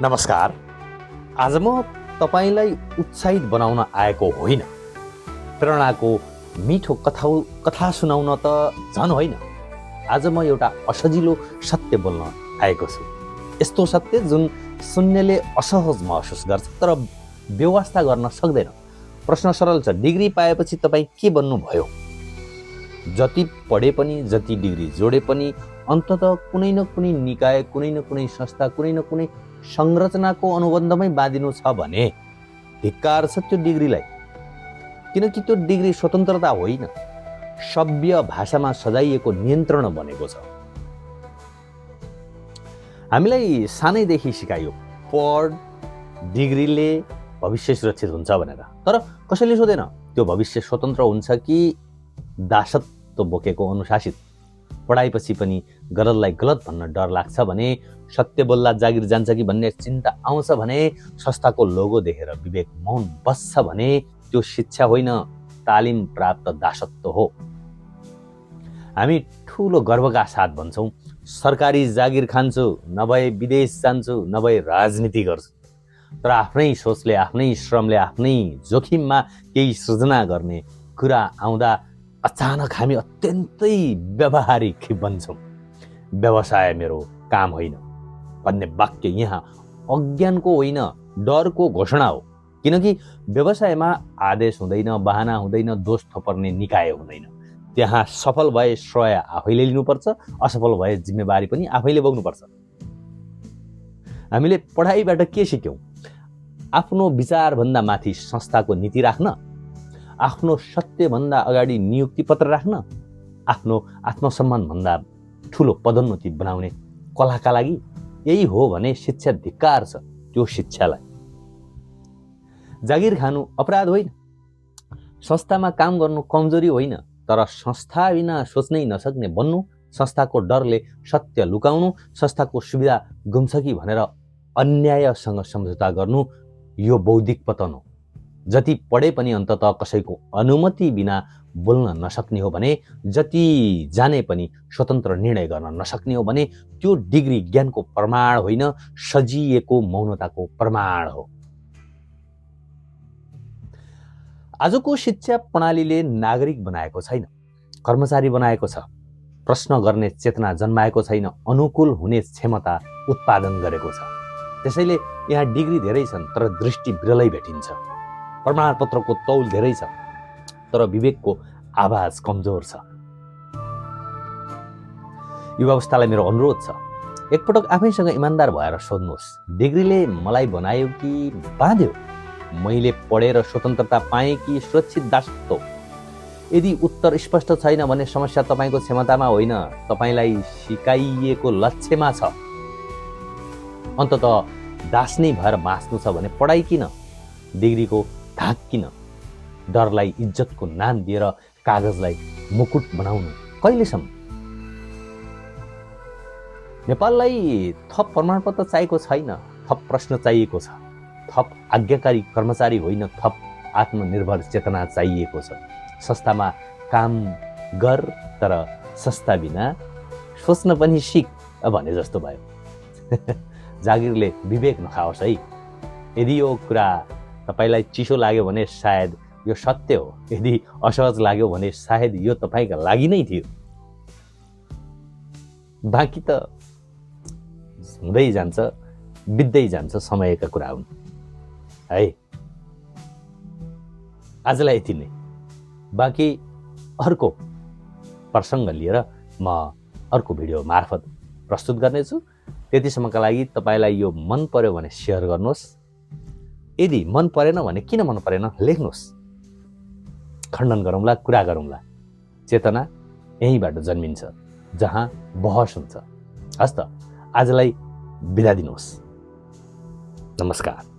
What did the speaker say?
नमस्कार। आज म तपाईलाई उत्साहित बनाउन आएको होइन, प्रेरणाको मिठो कथा सुनाउन त झन् होइन। आज म एउटा असजिलो सत्य बोल्न आएको छु। यस्तो सत्य जुन सुन्नेले असहज महसुस गर्छ तर व्यवस्था गर्न सक्दैन। प्रश्न सरल छ, डिग्री पाएपछि तपाईँ के बन्नुभयो? जति पढे पनि, जति डिग्री जोडे पनि अन्ततः कुनै न कुनै निकाय, कुनै न कुनै संस्था, कुनै न कुनै संरचनाको अनुबन्धमै बाँधिनु छ भने धिक्कार छ त्यो डिग्रीलाई। किनकि त्यो डिग्री स्वतन्त्रता होइन, सभ्य भाषामा सजाइएको नियन्त्रण बनेको छ। हामीलाई सानैदेखि सिकाइयो पढ, डिग्रीले भविष्य सुरक्षित हुन्छ भनेर। तर कसैले सोधेन त्यो भविष्य स्वतन्त्र हुन्छ कि दासत्व बोकेको अनुशासित। पढाएपछि पनि गलतलाई गलत भन्न डर लाग्छ भने, सत्य बोल्दा जागिर जान्छ कि भन्ने चिन्ता आउँछ भने, संस्थाको लोगो देखेर विवेक मौन बस्छ भने त्यो शिक्षा होइन, तालिम प्राप्त दासत्व हो। हामी ठुलो गर्वका साथ भन्छौँ, सरकारी जागिर खान्छु, नभए विदेश जान्छु, नभए राजनीति गर्छु। तर आफ्नै सोचले, आफ्नै श्रमले, आफ्नै जोखिममा केही सृजना गर्ने कुरा आउँदा अचानक हामी अत्यन्तै व्यावहारिक बन्छौँ। व्यवसाय मेरो काम होइन भन्ने वाक्य यहाँ अज्ञानको होइन, डरको घोषणा हो। किनकि व्यवसायमा आदेश हुँदैन, बहाना हुँदैन, दोष थोपर्ने निकाय हुँदैन। त्यहाँ सफल भए श्रेय आफैले लिनुपर्छ, असफल भए जिम्मेवारी पनि आफैले बोक्नुपर्छ। हामीले पढाइबाट के सिक्यौँ? आफ्नो विचारभन्दा माथि संस्थाको नीति राख्न, आफ्नो सत्यभन्दा अगाडि नियुक्ति पत्र राख्न, आफ्नो आत्मसम्मानभन्दा ठुलो पदोन्नति बनाउने कलाका लागि। यही हो भने शिक्षा धिक्कार छ त्यो शिक्षालाई। जागिर खानु अपराध होइन, संस्थामा काम गर्नु कमजोरी होइन, तर संस्था बिना सोच्नै नसक्ने बन्नु, संस्थाको डरले सत्य लुकाउनु, संस्थाको सुविधा गुम्छ कि भनेर अन्यायसँग सम्झौता गर्नु, यो बौद्धिक पतन हो। जति पढे पनि अन्ततः कसैको अनुमति बिना बोल्न नसक्ने हो भने, जति जाने पनि स्वतन्त्र निर्णय गर्न नसक्ने हो भने त्यो डिग्री ज्ञानको प्रमाण होइन, सजिएको मौनताको प्रमाण हो। आजको शिक्षा प्रणालीले नागरिक बनाएको छैन, कर्मचारी बनाएको छ। प्रश्न गर्ने चेतना जन्माएको छैन, अनुकूल हुने क्षमता उत्पादन गरेको छ। त्यसैले यहाँ डिग्री धेरै छन् तर दृष्टि बिरलै भेटिन्छ। प्रमाणपत्रको तौल धेरै छ तर विवेकको आवाज कमजोर छ। युवा अवस्थालाई मेरो अनुरोध छ, एकपटक आफैसँग इमान्दार भएर सोध्नुहोस्, डिग्रीले मलाई बनायो कि बाँध्यो? मैले पढेर स्वतन्त्रता पाएँ कि सुरक्षित दासत्व? यदि उत्तर स्पष्ट छैन भने समस्या तपाईँको क्षमतामा होइन, तपाईँलाई सिकाइएको लक्ष्यमा छ। अन्ततः दास नै भएर बाँच्नु छ भने पढाइ किन? डिग्रीको धाक किन? डरलाई इज्जतको नाम दिएर कागजलाई मुकुट बनाउनु कहिलेसम्म? नेपाललाई थप प्रमाणपत्र चाहिएको छैन, थप प्रश्न चाहिएको छ। थप आज्ञाकारी कर्मचारी होइन, थप आत्मनिर्भर चेतना चाहिएको छ। संस्थामा काम गर तर संस्था बिना सोच्न पनि सिक भने जस्तो भयो। जागिरले विवेक नखाओस् है। यदि यो कुरा तपाईलाई चिसो लाग्यो भने सायद यो सत्य हो, यदि असहज लाग्यो भने सायद यो तपाईका लागि नै थियो। बाँकी त हुँदै जान्छ, बित्दै जान्छ, समयका कुरा हुन् है। आजलाई यति नै। बाँकी अर्को प्रसङ्ग लिएर म अर्को भिडियो मार्फत प्रस्तुत गर्नेछु। त्यतिसम्मका लागि तपाईलाई यो मन पर्यो भने सेयर गर्नुहोस्। यदि मन परेन भने किन मन परेन लेख्नुहोस्। खण्डन गरौँला, कुरा गरौँला। चेतना यहीँबाट जन्मिन्छ जहाँ बहस हुन्छ। हस् त, आजलाई बिदा दिनुहोस्। नमस्कार।